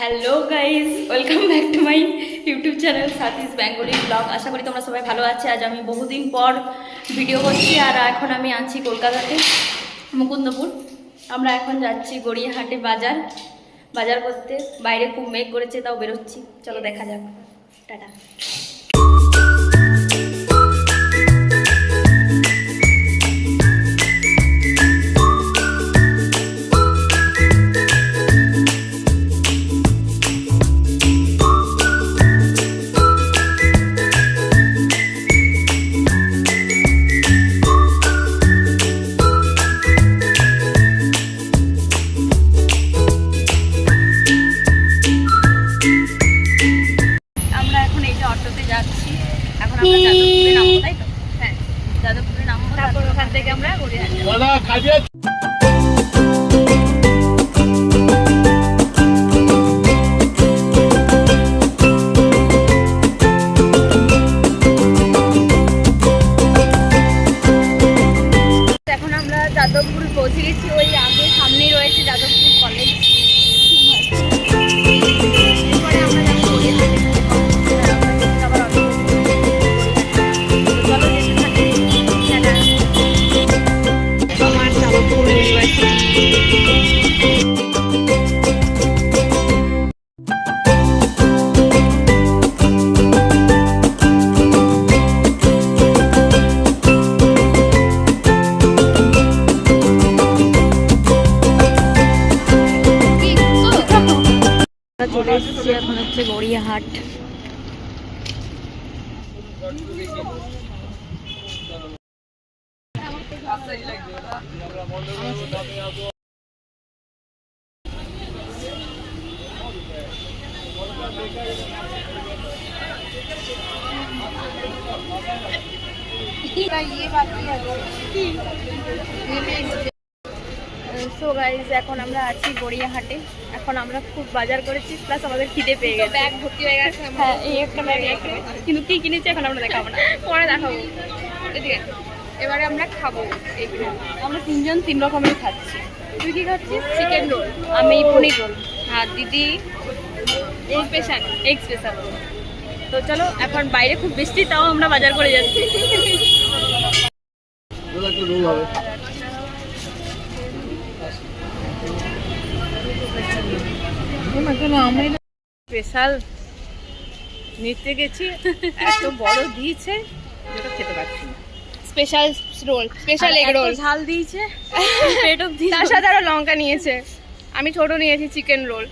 Hello guys, welcome back to my YouTube channel Sathi's Bengali blog. আশা করি তোমরা সবাই ভালো আছে। আজ আমি বহুদিন পর ভিডিও করছি আর এখন আমি আছি কলকাতাতে মুকুন্দপুর। আমরা এখন যাচ্ছি গড়িয়াহাটে বাজার করতে। বাইরে খুব মেঘ করেছে, তাও বেরোচ্ছি। চলো দেখা যাক। টাটা। যাচ্ছি এখন আমরা যাদবপুরে নামবো, তাই তো? হ্যাঁ, যাদবপুরে নামবো, তারপর ওখান থেকে আমরা গড়িয়াহাট যাব। এখন আমরা যাদবপুর পৌঁছে গেছি। ওই আগে সামনেই রয়েছে যাদবপুর কলেজ। এরপরে আমরা যাবো গড়িয়াহাটে। চলে এসেছি, এখন হচ্ছে গড়িয়াহাট। সো গাইজ, এখন আমরা আছি গড়িয়াহাটে। এখন আমরা খুব বাজার করেছি, প্লাস আমাদের খিদে পেয়ে গেছে, ব্যাগ ভর্তি হয়ে গেছে। হ্যাঁ, এই একটা ব্যাগ, কিন্তু কি কিনেছি এখন আমরা দেখাবো না, পরে দেখাবো। এদিকে এবারে আমরা খাবো। এইগুলো আমরা তিনজন তিন রকমের খাচ্ছি। তুই কি খাচ্ছিস? চিকেন রোল, আমি পনির রোল, আর দিদি এগ স্পেশাল। তো চলো, এখন বাইরে খুব বৃষ্টি, তাও আমরা বাজার করে যাচ্ছি। স্পেশাল নিতে গেছি, এত বড় দিয়েছে যেটা খেতে পারছি না। Special roll, special egg roll, ঝাল দিয়েছে, তার সাথে আরো লঙ্কা নিয়েছে। আমি ছোট নিয়েছি চিকেন রোল।